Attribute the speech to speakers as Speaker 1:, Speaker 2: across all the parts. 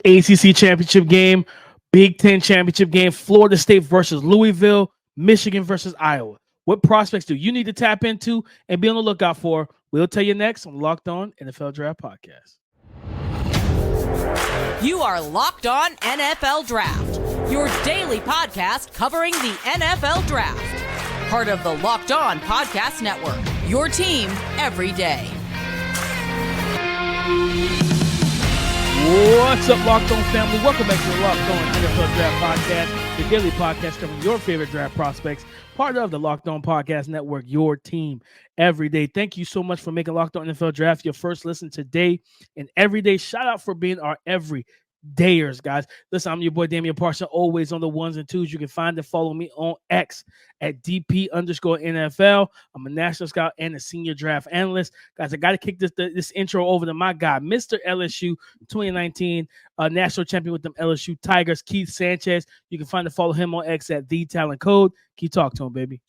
Speaker 1: ACC Championship game, Big Ten Championship game, Florida State versus Louisville, Michigan versus Iowa. What prospects do you need to tap into and be on the lookout for? We'll tell you next on Locked On NFL Draft Podcast.
Speaker 2: You are Locked On NFL Draft, your daily podcast covering the NFL Draft. Part of the Locked On Podcast Network, your team every day.
Speaker 1: What's up, Locked On family? Welcome back to the Locked On NFL Draft Podcast, the daily podcast covering your favorite draft prospects, part of the Locked On Podcast Network, your team every day. Thank you so much for making Locked On NFL Draft your first listen today and every day. Shout out for being our everydayers, guys. Listen, I'm your boy Damian Parson, always on the ones and twos. You can find and follow me on X at DP_NFL. I'm a national scout and a senior draft analyst. Guys, I got to kick this intro over to my guy, Mr. LSU 2019 national champion with them LSU Tigers, Keith Sanchez. You can find and follow him on X at TheTalentCode. Keep talk to him, baby.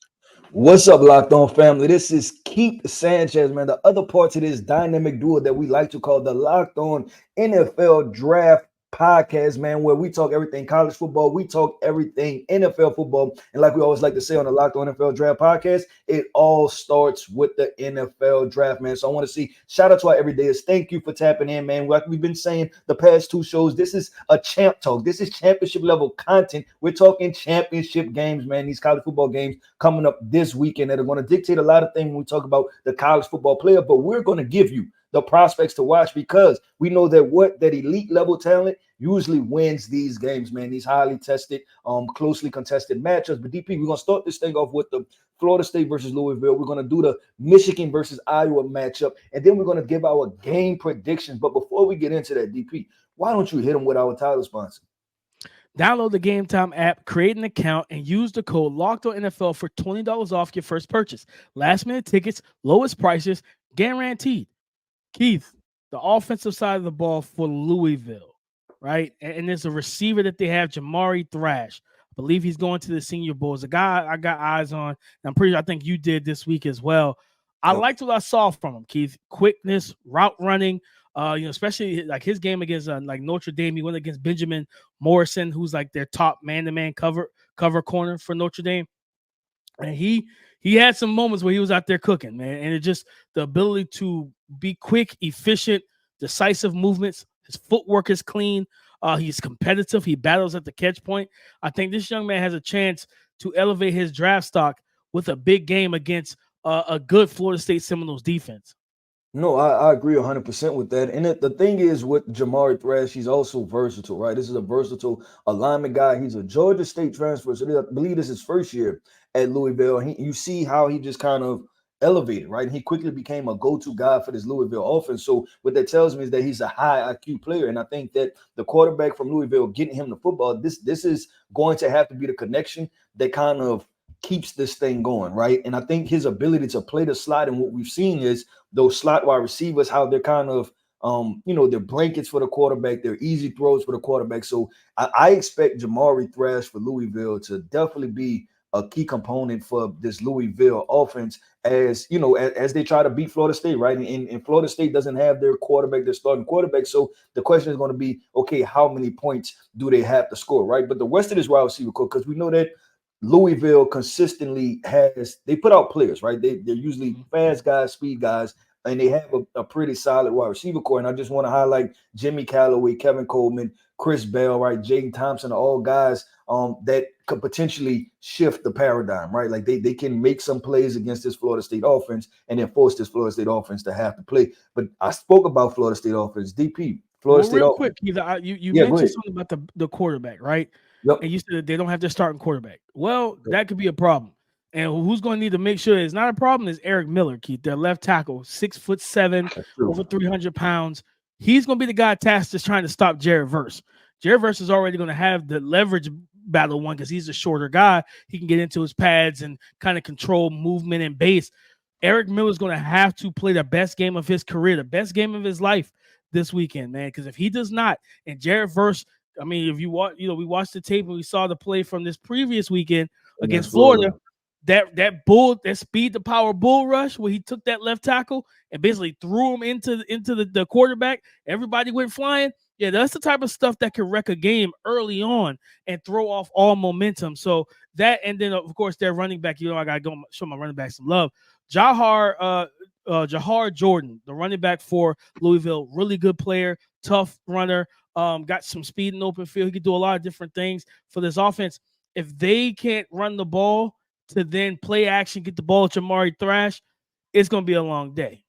Speaker 3: What's up, Locked On family? This is Keith Sanchez, man. The other part to this dynamic duo that we like to call the Locked On NFL Draft Podcast, man, where we talk everything college football, we talk everything NFL football, and like we always like to say on the Locked On NFL Draft Podcast, it all starts with the NFL Draft, man. So I want to see shout out to our everydayers. Thank you for tapping in, man. Like we've been saying the past two shows, this is a champ talk. This is championship level content. We're talking championship games, man. These college football games coming up this weekend that are going to dictate a lot of things when we talk about the college football player, but we're going to give you the prospects to watch because we know that that elite level talent usually wins these games, man. These highly tested, closely contested matchups. But DP, we're gonna start this thing off with the Florida State versus Louisville. We're gonna do the Michigan versus Iowa matchup, and then we're gonna give our game predictions. But before we get into that, DP, why don't you hit them with our title sponsor?
Speaker 1: Download the Gametime app, create an account, and use the code LOCKEDONNFL for $20 off your first purchase. Last minute tickets, lowest prices, guaranteed. Keith, the offensive side of the ball for Louisville, right? And there's a receiver that they have, Jabari Thrash. I believe he's going to the Senior Bowl. It's a guy I got eyes on. And I think you did this week as well. I liked what I saw from him, Keith. Quickness, route running, especially like his game against like Notre Dame. He went against Benjamin Morrison, who's like their top man-to-man cover corner for Notre Dame. And he had some moments where he was out there cooking, man. And it just the ability to be quick, efficient, decisive movements. His footwork is clean. He's competitive. He battles at the catch point. I think this young man has a chance to elevate his draft stock with a big game against a good Florida State Seminoles defense.
Speaker 3: No, I agree 100% with that. And the thing is with Jabari Thrash, he's also versatile, right? This is a versatile alignment guy. He's a Georgia State transfer. So I believe this is his first year at Louisville. You see how he just kind of elevated, right? And he quickly became a go-to guy for this Louisville offense. So what that tells me is that he's a high IQ player. And I think that the quarterback from Louisville getting him the football, this is going to have to be the connection that kind of keeps this thing going, right? And I think his ability to play the slot, and what we've seen is those slot wide receivers, how they're kind of they're blankets for the quarterback, they're easy throws for the quarterback. So I expect Jabari Thrash for Louisville to definitely be a key component for this Louisville offense as they try to beat Florida State, right? And Florida State doesn't have their starting quarterback. So the question is going to be, okay, how many points do they have to score, right? But the rest of this wide receiver core, because we know that Louisville consistently they put out players, right? They're usually fast guys, speed guys, and they have a pretty solid wide receiver core. And I just want to highlight Jimmy Callaway, Kevin Coleman, Chris Bell, right? Jaden Thompson are all guys that could potentially shift the paradigm, right? Like they can make some plays against this Florida State offense and then force this Florida State offense to have to play. But I spoke about Florida State offense, DP. Florida State
Speaker 1: real
Speaker 3: offense.
Speaker 1: Quick, you mentioned something about the quarterback, right?
Speaker 3: Yep.
Speaker 1: And you said that they don't have their starting quarterback. Well, that could be a problem. And who's going to need to make sure it's not a problem is Eric Miller, Keith, their left tackle, 6'7", over 300 pounds. He's going to be the guy tasked just trying to stop Jared Verse. Jared Verse is already going to have the leverage battle one because he's a shorter guy. He can get into his pads and kind of control movement and base. Eric Miller is going to have to play the best game of his career, the best game of his life this weekend, man. Because if he does not, and Jared Verse, I mean, if you watch, we watched the tape and we saw the play from this previous weekend against Florida. That speed to power bull rush where he took that left tackle and basically threw him into the quarterback. Everybody went flying. Yeah, that's the type of stuff that can wreck a game early on and throw off all momentum. So that, and then of course their running back. I gotta go show my running back some love. Jahar Jordan, the running back for Louisville, really good player, tough runner. Got some speed in open field. He could do a lot of different things for this offense. If they can't run the ball to then play action, get the ball to Jabari Thrash, it's gonna be a long day.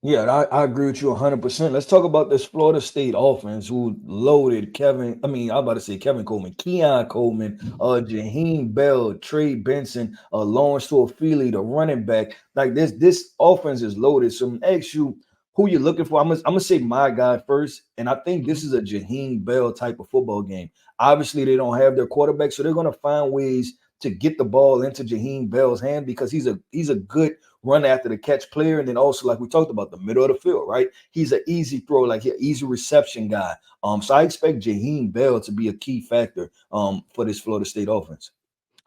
Speaker 3: Yeah, I agree with you 100%. Let's talk about this Florida State offense who loaded I'm about to say Kevin Coleman, Keon Coleman, Jaheim Bell, Trey Benson, Lawrence Tuafili, the running back. Like this offense is loaded. So I'm gonna ask you who you're looking for. I'm gonna say my guy first, and I think this is a Jaheim Bell type of football game. Obviously, they don't have their quarterback, so they're gonna find ways to get the ball into Jaheim Bell's hand because he's a good run after the catch player. And then also, like we talked about, the middle of the field, right? He's an easy throw, like an easy reception guy. So I expect Jaheim Bell to be a key factor for this Florida State offense.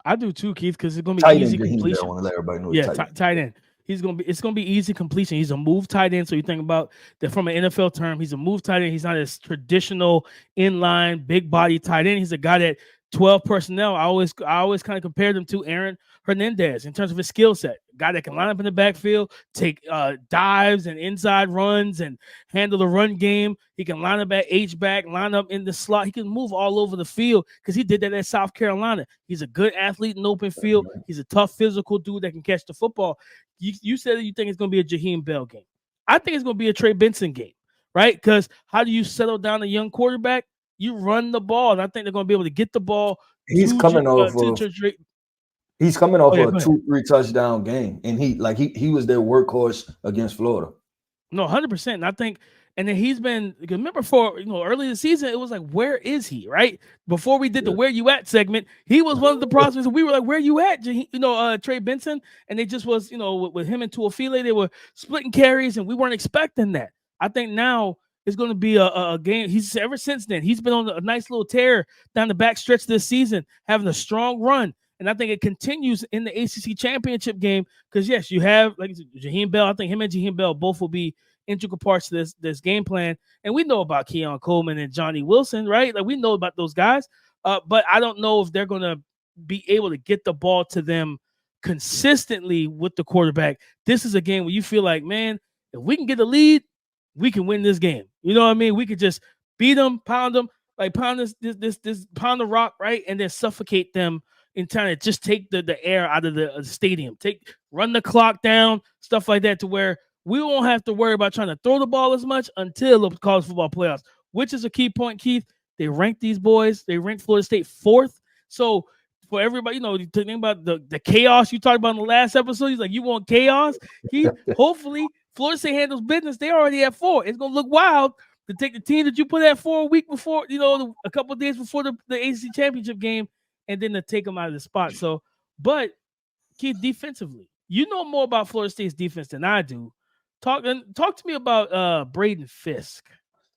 Speaker 1: I do too, Keith, because it's gonna be
Speaker 3: tight
Speaker 1: easy
Speaker 3: end, Jaheim
Speaker 1: completion.
Speaker 3: Bell, I want to let everybody know.
Speaker 1: Yeah, tight end. It's gonna be easy completion. He's a move tight end. So you think about that from an NFL term, he's a move tight end. He's not a traditional inline big body tight end. He's a guy that 12 personnel. I always kind of compared him to Aaron Hernandez in terms of his skill set. Guy that can line up in the backfield, take dives and inside runs and handle the run game. He can line up at H-back, line up in the slot. He can move all over the field because he did that at South Carolina. He's a good athlete in open field. He's a tough physical dude that can catch the football. You said that you think it's going to be a Jaheim Bell game. I think it's going to be a Trey Benson game, right? Because how do you settle down a young quarterback? You run the ball, and I think they're going to be able to get the ball.
Speaker 3: He's coming off a 2-3 touchdown game, and he was their workhorse against Florida.
Speaker 1: No, 100%. And I think, and then he's been. Remember, early in the season, it was like, where is he? Right before we did the "Where You At" segment, he was one of the prospects. We were like, "Where you at?" Trey Benson, and they just was, with him and Tuafile, they were splitting carries, and we weren't expecting that. I think now it's going to be a game. He's ever since then he's been on a nice little tear down the back stretch this season, having a strong run, and I think it continues in the ACC Championship game because yes, you have like Jaheim Bell. I think him and Jaheim Bell both will be integral parts to this game plan, and we know about Keon Coleman and Johnny Wilson, right? Like we know about those guys, but I don't know if they're going to be able to get the ball to them consistently with the quarterback. This is a game where you feel like, man, if we can get a lead, we can win this game. You know what I mean? We could just beat them, pound them, like pound this pound the rock, right? And then suffocate them in trying to just take the air out of the stadium. Run the clock down, stuff like that, to where we won't have to worry about trying to throw the ball as much until the college football playoffs, which is a key point, Keith. They ranked these boys. They ranked Florida State 4th. So for everybody, to think about the chaos you talked about in the last episode, he's like, you want chaos? Hopefully Florida State handles business. They already at 4. It's going to look wild to take the team that you put at 4 a week before, a couple of days before the ACC Championship game, and then to take them out of the spot. So, but Keith, defensively, you know more about Florida State's defense than I do. Talk to me about Braden Fisk.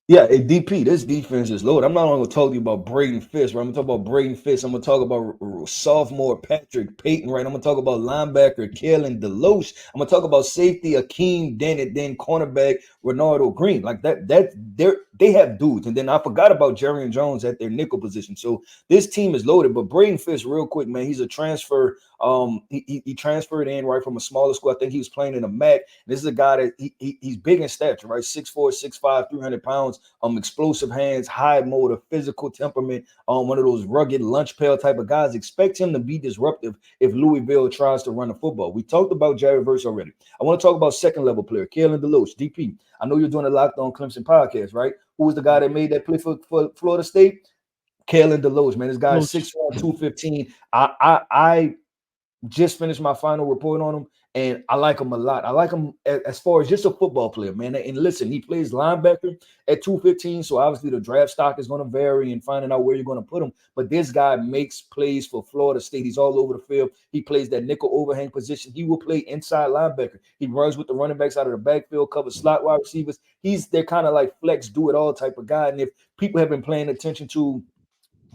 Speaker 3: Yeah, DP, this defense is loaded. I'm not only going to talk to you about Braden Fisk, right? I'm going to talk about Braden Fisk. I'm going to talk about sophomore Patrick Payton, right? I'm going to talk about linebacker Kalen DeLoach. I'm going to talk about safety Akeem Dennett, then cornerback Renardo Green. Like that they have dudes. And then I forgot about Jerry Jones at their nickel position. So this team is loaded. But Braden Fisk, real quick, man, he's a transfer. He transferred in right from a smaller school. I think he was playing in a MAC. This is a guy that he's big in stature, right? 6'4", 6'5", 300 pounds. Explosive hands, high motor, physical temperament. One of those rugged lunch pail type of guys. Expect him to be disruptive if Louisville tries to run the football. We talked about Jared Verse already. I want to talk about second level player, Kalen DeLoach, DP. I know you're doing a Locked On Clemson podcast, right? Who was the guy that made that play for Florida State? Kalen DeLoach, man. This guy is 6'1", 215. I just finished my final report on him, and I like him a lot. I like him as far as just a football player, man. And listen, he plays linebacker at 215, so obviously the draft stock is going to vary and finding out where you're going to put him. But this guy makes plays for Florida State. He's all over the field. He plays that nickel overhang position. He will play inside linebacker. He runs with the running backs out of the backfield, covers slot wide receivers. They're kind of like flex, do-it-all type of guy. And if people have been paying attention to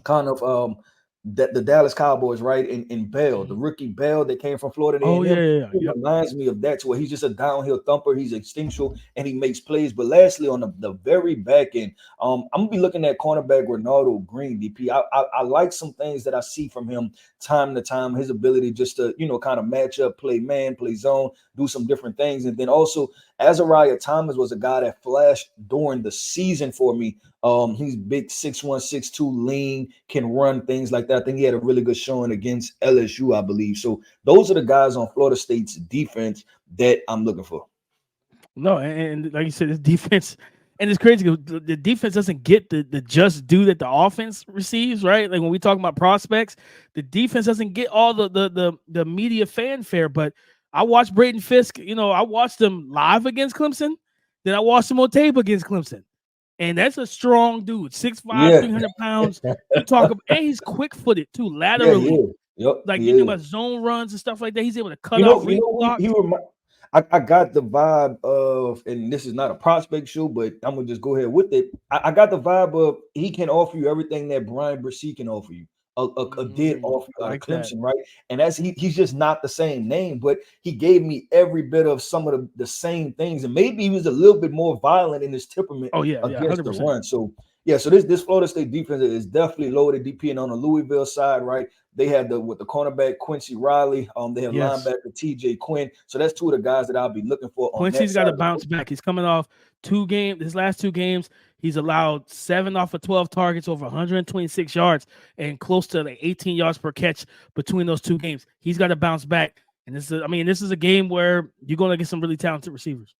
Speaker 3: kind of the Dallas Cowboys, right? In Bell, the rookie Bell that came from Florida
Speaker 1: Oh,
Speaker 3: A&M,
Speaker 1: yeah.
Speaker 3: he reminds me of that, to where he's just a downhill thumper. He's instinctual and he makes plays. But lastly, on the very back end, I'm gonna be looking at cornerback Ronaldo Green, DP. I like some things that I see from him time to time. His ability just to, kind of match up, play man, play zone, do some different things. And then also Azariah Thomas was a guy that flashed during the season for me. He's big, 6'1", 6'2", lean, can run, things like that. I think he had a really good showing against LSU, I believe. So those are the guys on Florida State's defense that I'm looking for.
Speaker 1: No, and like you said, this defense, and it's crazy. The defense doesn't get the just due that the offense receives, right? Like when we talk about prospects, the defense doesn't get all the media fanfare. But I watched Braden Fisk. I watched him live against Clemson. Then I watched him on tape against Clemson. And that's a strong dude, 6'5", 300 pounds. You talk about, and he's quick-footed too, laterally.
Speaker 3: Yep,
Speaker 1: like you think about zone runs and stuff like that. He's able to cut off.
Speaker 3: I got the vibe of, and this is not a prospect show, but I'm gonna just go ahead with it. I got the vibe of he can offer you everything that Brian Bresee can offer you. Did offer you out of Clemson, right? And he's just not the same name, but he gave me every bit of some of the same things, and maybe he was a little bit more violent in his temperament against the run. So this Florida State defense is definitely loaded. DP, and on the Louisville side, right? They have the cornerback Quincy Riley. They have linebacker TJ Quinn. So that's two of the guys that I'll be looking for.
Speaker 1: Quincy's got to bounce back. He's coming off his last two games. He's allowed 7 off of 12 targets, over 126 yards, and close to 18 yards per catch between those two games. He's got to bounce back. And this is a game where you're going to get some really talented receivers.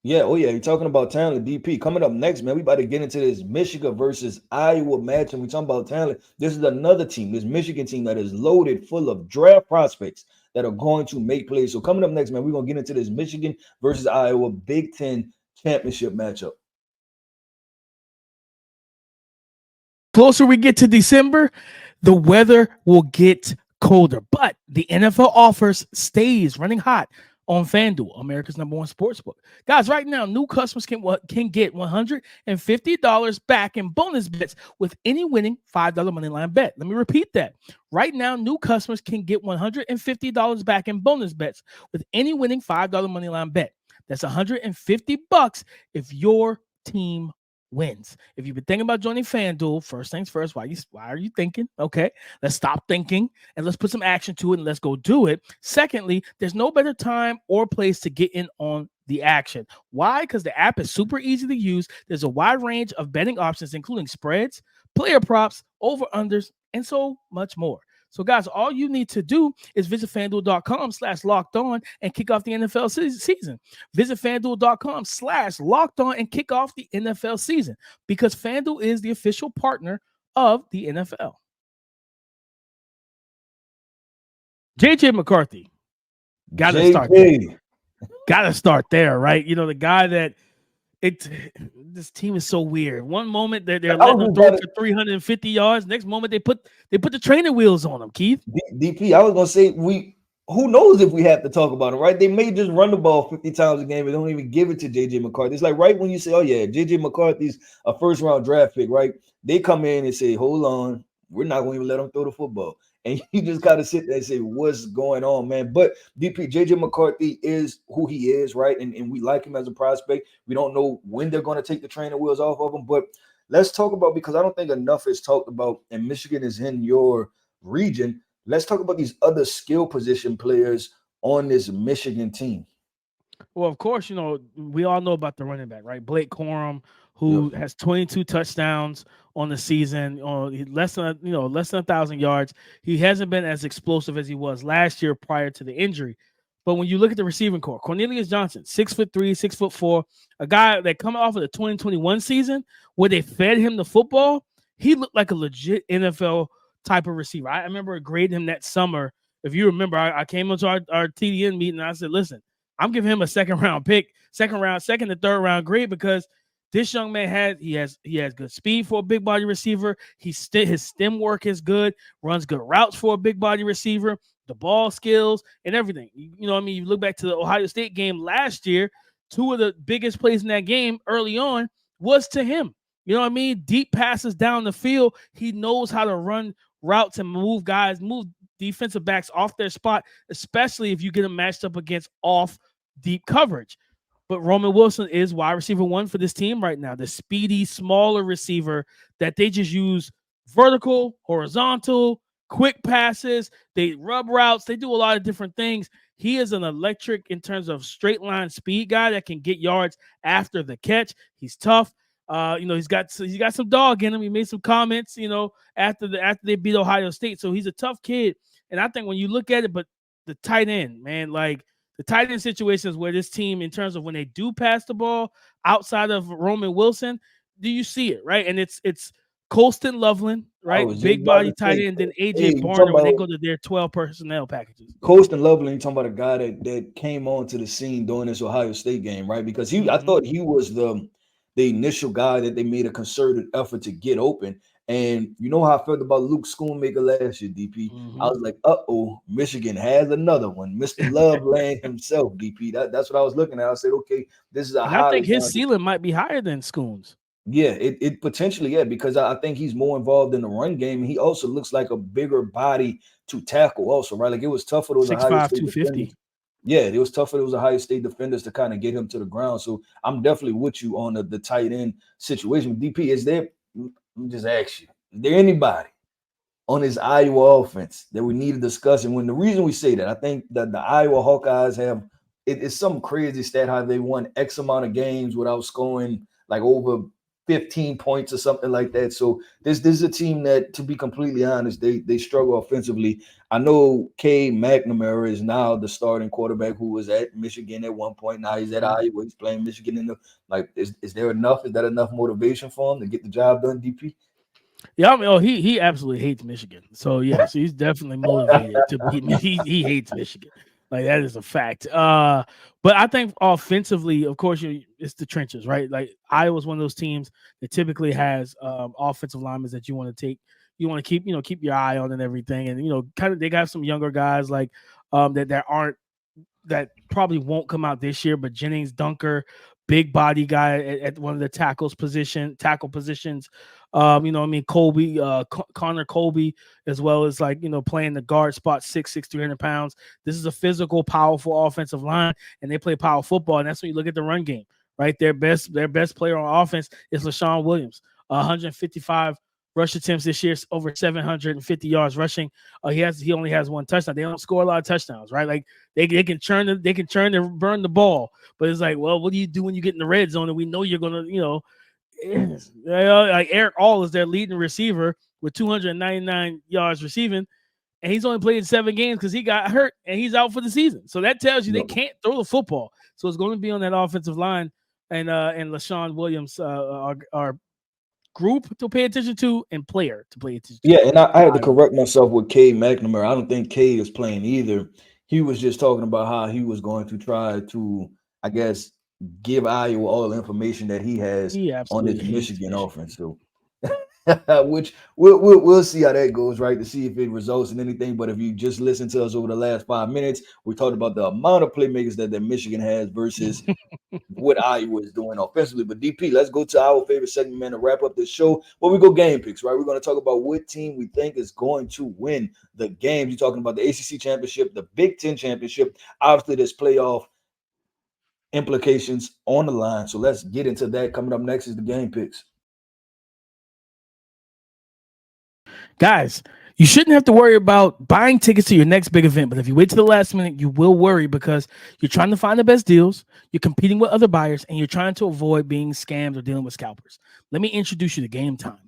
Speaker 3: Yeah, you're talking about talent, DP. Coming up next, man, we about to get into this Michigan versus Iowa match, and we talking about talent. This is another team, this Michigan team, that is loaded full of draft prospects that are going to make plays. So coming up next, man, we're going to get into this Michigan versus Iowa Big Ten championship matchup.
Speaker 1: Closer we get to December, the weather will get colder, but the NFL offers stays running hot on FanDuel, America's number one sportsbook. Guys, right now, new customers can get $150 back in bonus bets with any winning $5 moneyline bet. Let me repeat that. Right now, new customers can get $150 back in bonus bets with any winning $5 moneyline bet. That's $150 if your team wins. If you've been thinking about joining FanDuel, first things first, why are you thinking? Okay, let's stop thinking and let's put some action to it and let's go do it. Secondly, there's no better time or place to get in on the action. Why? Because the app is super easy to use. There's a wide range of betting options, including spreads, player props, over-unders, and so much more. So, guys, all you need to do is visit FanDuel.com/lockedon and kick off the NFL season. Visit FanDuel.com/lockedon and kick off the NFL season, because FanDuel is the official partner of the NFL. J.J. McCarthy. Got to start there, right? The guy that this team is so weird. One moment they're letting them throw for 350 yards. Next moment they put the training wheels on them. Keith,
Speaker 3: DP, I was gonna say who knows if we have to talk about it, right? They may just run the ball 50 times a game and don't even give it to JJ McCarthy. It's like right when you say, oh yeah, JJ McCarthy's a first round draft pick, right? They come in and say, hold on, we're not going to even let him throw the football. And you just got to sit there and say, what's going on, man? But DP, JJ McCarthy is who he is, right? And we like him as a prospect. We don't know when they're going to take the training wheels off of him. But let's talk about, because I don't think enough is talked about, and Michigan is in your region. Let's talk about these other skill position players on this Michigan team.
Speaker 1: Well, of course, we all know about the running back, right? Blake Corum, who has 22 touchdowns on the season, less than 1,000 yards. He hasn't been as explosive as he was last year prior to the injury. But when you look at the receiving core, Cornelius Johnson, 6'3", 6'4", a guy that coming off of the 2021 season where they fed him the football, he looked like a legit NFL type of receiver. I remember grading him that summer. If you remember, I came into our TDN meeting and I said, listen, I'm giving him a second to third round grade, because this young man has good speed for a big body receiver. His stem work is good, runs good routes for a big body receiver, the ball skills and everything. You look back to the Ohio State game last year, two of the biggest plays in that game early on was to him. Deep passes down the field. He knows how to run routes and move defensive backs off their spot, especially if you get them matched up against off deep coverage. But Roman Wilson is wide receiver 1 for this team right now, the speedy, smaller receiver that they just use vertical, horizontal, quick passes. They rub routes. They do a lot of different things. He is an electric in terms of straight line speed guy that can get yards after the catch. He's tough. He's got some dog in him. He made some comments, after they beat Ohio State. So he's a tough kid. And I think when you look at it, but the tight end, man, like the tight end situations where this team, in terms of when they do pass the ball outside of Roman Wilson, do you see it, right? And it's Colston Loveland, right? Big body tight end, then AJ Barner when they go to their 12 personnel packages.
Speaker 3: Colston Loveland, you're talking about a guy that came onto the scene during this Ohio State game, right? Because I thought he was the initial guy that they made a concerted effort to get open. And you know how I felt about Luke Schoonmaker last year, DP. I was like, Michigan has another one. Mr. Loveland himself, DP. That's what I was looking at. I said, okay, this is a high.
Speaker 1: I think his ceiling might be higher than Schoon's.
Speaker 3: Yeah, it potentially, because I think he's more involved in the run game. He also looks like a bigger body to tackle also, right? Like it was tough for those
Speaker 1: 6'5",
Speaker 3: Ohio State
Speaker 1: 250.
Speaker 3: defenders. Yeah, it was tough for those Ohio State defenders to kind of get him to the ground. So I'm definitely with you on the tight end situation. DP, let me just ask you, is there anybody on this Iowa offense that we need to discuss? And the reason we say that, I think that the Iowa Hawkeyes have, it's some crazy stat how they won X amount of games without scoring like over 15 points or something like that. So this is a team that, to be completely honest, they struggle offensively. I know Cade McNamara is now the starting quarterback who was at Michigan at one point. Now he's at Iowa. He's playing Michigan is there enough? Is that enough motivation for him to get the job done, DP?
Speaker 1: Yeah, I mean, he absolutely hates Michigan. So yeah, so he's definitely motivated to beat me. He hates Michigan. Like that is a fact. But I think offensively, of course, it's the trenches, right? Like Iowa's one of those teams that typically has offensive linemen that you want to take, you want to keep your eye on and everything. And kind of they got some younger guys like that probably won't come out this year, but Jennings Dunker, big body guy at one of the tackle positions. Colby, Connor Colby, as well as playing the guard spot, 6'6", 300 pounds. This is a physical, powerful offensive line, and they play power football. And that's when you look at the run game, right? Their best player on offense is LaShawn Williams, 155 rush attempts this year, over 750 yards rushing. He only has one touchdown. They don't score a lot of touchdowns, right? Like they can churn and burn the ball, but it's like, well, what do you do when you get in the red zone and we know you're gonna, like Eric All is their leading receiver with 299 yards receiving, and he's only played 7 games because he got hurt and he's out for the season. So that tells you they can't throw the football. So it's going to be on that offensive line, and LaShawn Williams are group to pay attention to and player to pay attention to.
Speaker 3: Yeah, and I had to correct myself with Cade McNamara. I don't think Cade is playing either. He was just talking about how he was going to try to, I guess, give Iowa all the information that he has on this Michigan offense. So, which we'll see how that goes, right? To see if it results in anything. But if you just listen to us over the last 5 minutes, we talked about the amount of playmakers that Michigan has versus what Iowa is doing offensively. But DP, let's go to our favorite segment, man, to wrap up this show. Well, we go game picks, right? We're going to talk about what team we think is going to win the games. You're talking about the ACC Championship, the Big Ten Championship. Obviously, there's playoff implications on the line. So let's get into that. Coming up next is the game picks.
Speaker 1: Guys, you shouldn't have to worry about buying tickets to your next big event, but if you wait to the last minute, you will worry because you're trying to find the best deals, you're competing with other buyers, and you're trying to avoid being scammed or dealing with scalpers. Let me introduce you to Gametime.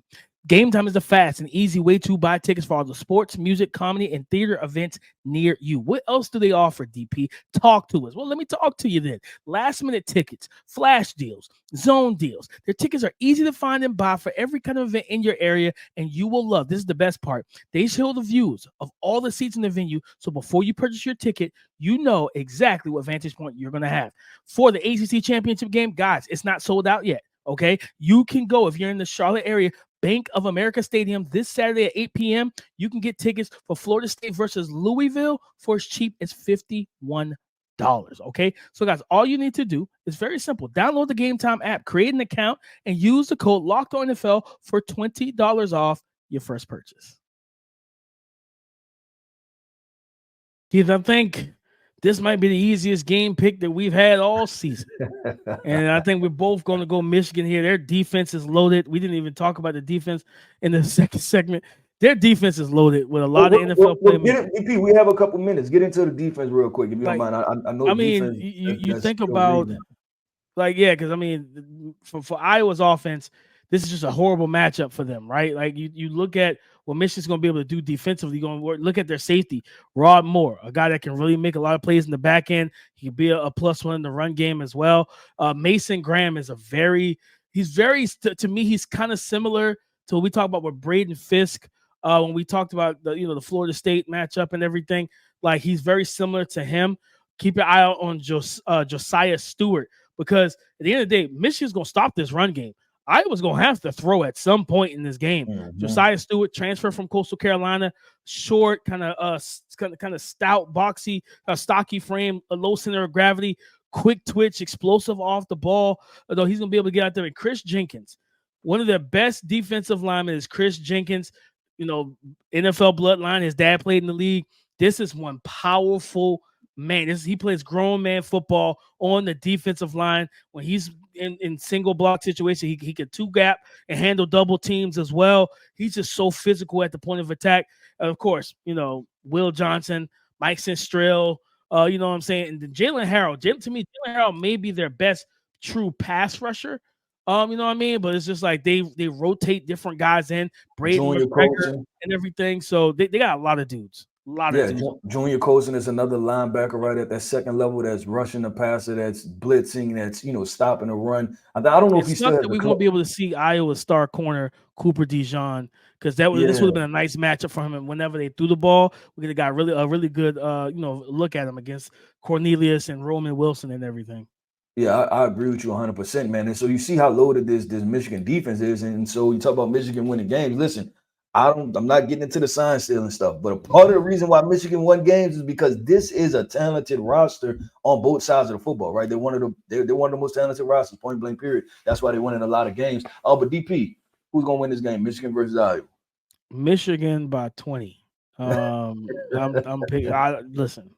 Speaker 1: Gametime is a fast and easy way to buy tickets for all the sports, music, comedy, and theater events near you. What else do they offer, DP? Talk to us. Well, let me talk to you then. Last-minute tickets, flash deals, zone deals. Their tickets are easy to find and buy for every kind of event in your area, and you will love. This is the best part. They show the views of all the seats in the venue, so before you purchase your ticket, you know exactly what vantage point you're going to have. For the ACC Championship game, guys, it's not sold out yet, okay? You can go if you're in the Charlotte area, Bank of America Stadium this Saturday at 8 p.m. You can get tickets for Florida State versus Louisville for as cheap as $51. Okay, so guys, all you need to do is very simple. Download the Gametime app, create an account, and use the code LOCKEDONNFL for $20 off your first purchase. Keith, I think this might be the easiest game pick that we've had all season. And I think we're both going to go Michigan here. Their defense is loaded. We didn't even talk about the defense in the second segment. Their defense is loaded with a lot of NFL playmakers.
Speaker 3: DP, we have a couple minutes. Get into the defense real quick, if you don't mind. I know.
Speaker 1: I mean, you think about because I mean, for Iowa's offense, this is just a horrible matchup for them, right? Like you look at what Michigan's going to be able to do defensively. You're going to look at their safety, Rod Moore, a guy that can really make a lot of plays in the back end. He can be a +1 in the run game as well. Mason Graham is to me, he's kind of similar to what we talked about with Braden Fisk when we talked about the Florida State matchup and everything. Like he's very similar to him. Keep your eye out on Josiah Stewart, because at the end of the day, Michigan's going to stop this run game. Iowa's going to have to throw at some point in this game. Mm-hmm. Josiah Stewart, transfer from Coastal Carolina, short, kind of stout, boxy, stocky frame, a low center of gravity, quick twitch, explosive off the ball. Although he's going to be able to get out there. And Chris Jenkins, one of their best defensive linemen is Chris Jenkins. NFL bloodline. His dad played in the league. This is one powerful man. He plays grown man football on the defensive line. When he's in single block situation, he can two gap and handle double teams as well. He's just so physical at the point of attack. And of course, Will Johnson, Mike Sinstrell, you know what I'm saying? And then Jalen Harrell. To me, Jalen Harrell may be their best true pass rusher. You know what I mean? But it's just like they rotate different guys in, Braden McGregor and everything. So they got a lot of dudes.
Speaker 3: Junior Colson is another linebacker right at that second level that's rushing the passer, that's blitzing, that's stopping the run. I don't know if he's
Speaker 1: we won't be able to see Iowa's star corner Cooper DeJean, because this would have been a nice matchup for him. And whenever they threw the ball, we could have got a really good look at him against Cornelius and Roman Wilson and everything.
Speaker 3: Yeah, I agree with you 100%, man. And so you see how loaded this Michigan defense is, and so you talk about Michigan winning games. Listen, I'm not getting into the sign stealing stuff, but a part of the reason why Michigan won games is because this is a talented roster on both sides of the football, right? They're one of the most talented rosters, point blank period. That's why they're winning a lot of games. But DP, who's gonna win this game? Michigan versus Iowa.
Speaker 1: Michigan by 20. I'm picking. Listen,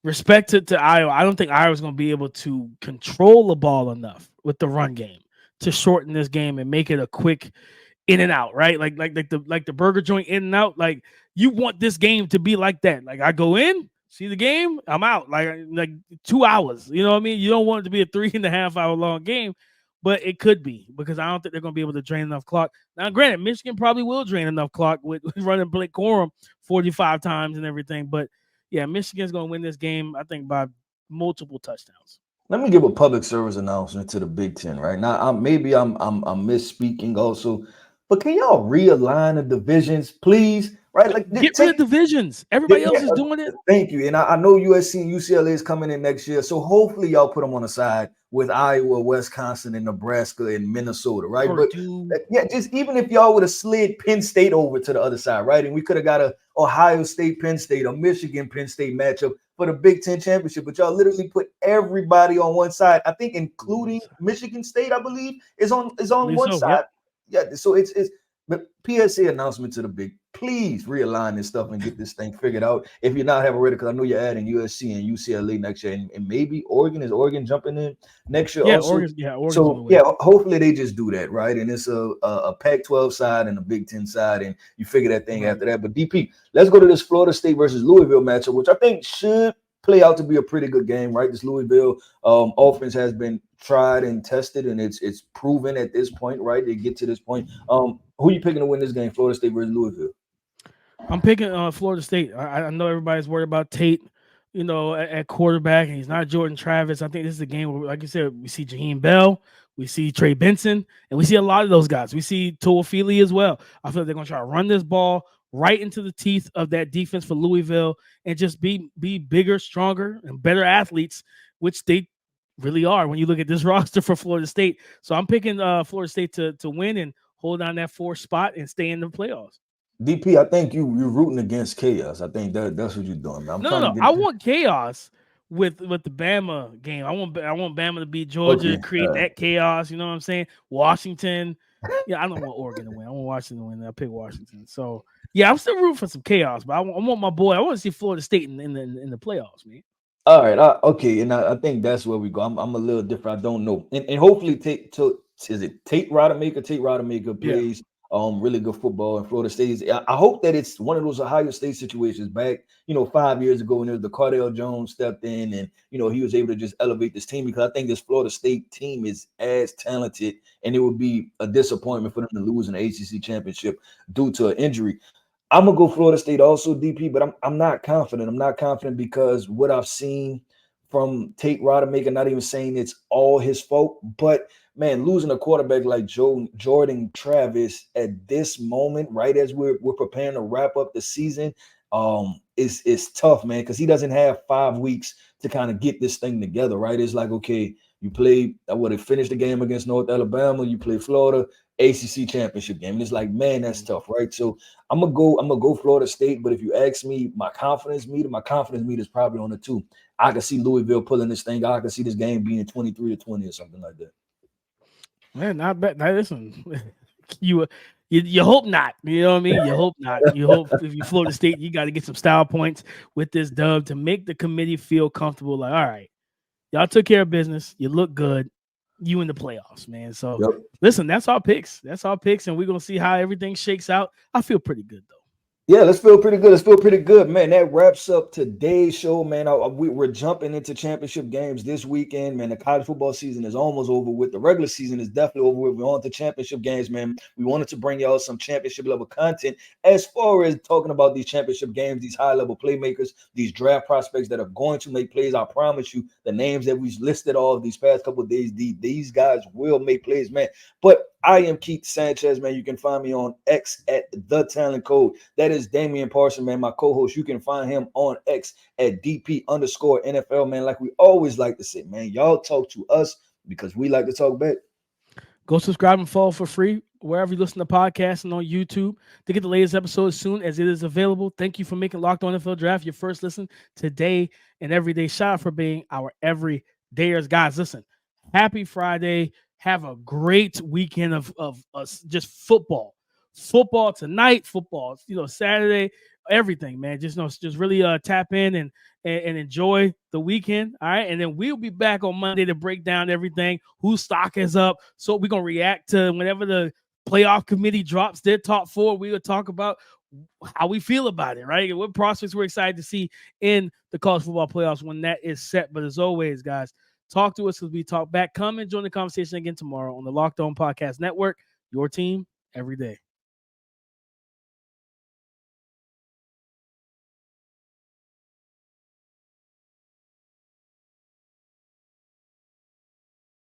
Speaker 1: respect to Iowa. I don't think Iowa's gonna be able to control the ball enough with the run game to shorten this game and make it a quick in and out, right? Like the burger joint in and out. Like you want this game to be like that. Like I go in, see the game, I'm out. Like 2 hours. You know what I mean? You don't want it to be a 3.5 hour long game, but it could be, because I don't think they're going to be able to drain enough clock. Now, granted, Michigan probably will drain enough clock with running Blake Corum 45 times and everything. But yeah, Michigan's going to win this game, I think, by multiple touchdowns.
Speaker 3: Let me give a public service announcement to the Big Ten right now. I'm misspeaking also. But can y'all realign the divisions, please? Right, like
Speaker 1: get rid of divisions. Everybody else is doing it.
Speaker 3: Thank you. And I know USC and UCLA is coming in next year, so hopefully y'all put them on the side with Iowa, Wisconsin, and Nebraska and Minnesota, right?
Speaker 1: Purdue.
Speaker 3: But just even if y'all would have slid Penn State over to the other side, right, and we could have got a Ohio State, Penn State, a Michigan, Penn State matchup for the Big Ten championship, but y'all literally put everybody on one side. I think including Michigan State, I believe, is on one side. Yep. Yeah, so it's but PSA announcement to the Big. Please realign this stuff and get this thing figured out. If you're not having already, because I know you're adding USC and UCLA next year, and maybe Oregon. Is Oregon jumping in next year?
Speaker 1: Yeah,
Speaker 3: also?
Speaker 1: Oregon's
Speaker 3: so hopefully they just do that, right? And it's a Pac-12 side and a Big Ten side, and you figure that thing after that. But DP, let's go to this Florida State versus Louisville matchup, which I think should play out to be a pretty good game, right? This Louisville offense has been tried and tested, and it's proven at this point, right? They get to this point. Who are you picking to win this game, Florida State versus Louisville?
Speaker 1: I'm picking Florida State. I know everybody's worried about Tate, at quarterback, and he's not Jordan Travis. I think this is a game where, like you said, we see Jaheim Bell, we see Trey Benson, and we see a lot of those guys. We see Toafili as well. I feel like they're going to try to run this ball right into the teeth of that defense for Louisville and just be bigger, stronger, and better athletes, which they really are when you look at this roster for Florida State. So I'm picking Florida State to win and hold on that 4th spot and stay in the playoffs.
Speaker 3: DP, I think you're rooting against chaos. I think that's what you're doing, man.
Speaker 1: No. I want chaos with the Bama game. I want Bama to beat Georgia, create that chaos. You know what I'm saying? Washington, Yeah, I don't want Oregon to win. I want Washington to win. I pick Washington. So yeah, I'm still rooting for some chaos, but I want my boy. I want to see Florida State in the playoffs, man.
Speaker 3: All right, okay, and I think that's where we go. I'm a little different. I don't know, and hopefully Tate Rodemaker
Speaker 1: Yeah.
Speaker 3: plays really good football in Florida State. I hope that it's one of those Ohio State situations back 5 years ago when the Cardale Jones stepped in and he was able to just elevate this team, because I think this Florida State team is as talented, and it would be a disappointment for them to lose in the ACC Championship due to an injury. I'm gonna go Florida State also, DP, but I'm not confident. I'm not confident because what I've seen from Tate Rodemaker, not even saying it's all his fault, but man, losing a quarterback like Jordan Travis at this moment, right as we're preparing to wrap up the season, is tough, man, because he doesn't have 5 weeks to kind of get this thing together, right? It's like, okay, you play finished the game against North Alabama, you play Florida, ACC Championship game. And it's like, man, that's tough, right? So I'm gonna go Florida State, but if you ask me, my confidence meter is probably on the 2. I can see Louisville pulling this thing out. I can see this game being 23-20 or something like that.
Speaker 1: Man, not bad. Now, listen, you hope not. You know what I mean? You hope not. You hope if you Florida State, you got to get some style points with this dub to make the committee feel comfortable. Like, all right, y'all took care of business. You look good. You in the playoffs, man. So listen, that's our picks. And we're gonna see how everything shakes out. I feel pretty good though.
Speaker 3: Yeah, let's feel pretty good. Man. That wraps up today's show, man. We're jumping into championship games this weekend, man. The college football season is almost over with. The regular season is definitely over with. We're on to championship games, man. We wanted to bring y'all some championship level content as far as talking about these championship games, these high level playmakers, these draft prospects that are going to make plays. I promise you, the names that we've listed all of these past couple of days, these guys will make plays, man. But I am Keith Sanchez, man. You can find me on X at The Talent Code. That is Damian Parson, man, my co-host. You can find him on X at DP_NFL, man. Like we always like to say, man, y'all talk to us because we like to talk back.
Speaker 1: Go subscribe and follow for free wherever you listen to podcasts and on YouTube to get the latest episode as soon as it is available. Thank you for making Locked On NFL Draft your first listen today and every day. Shout out for being our everydayers. Guys, listen, happy Friday. Have a great weekend of just football tonight, football, Saturday, everything, man. Just really tap in and enjoy the weekend. All right. And then we'll be back on Monday to break down everything, whose stock is up. So we're going to react to whenever the playoff committee drops their top 4. We're going to talk about how we feel about it, right? What prospects we're excited to see in the college football playoffs when that is set. But as always, guys, talk to us as we talk back. Come and join the conversation again tomorrow on the Locked On Podcast Network. Your team every day.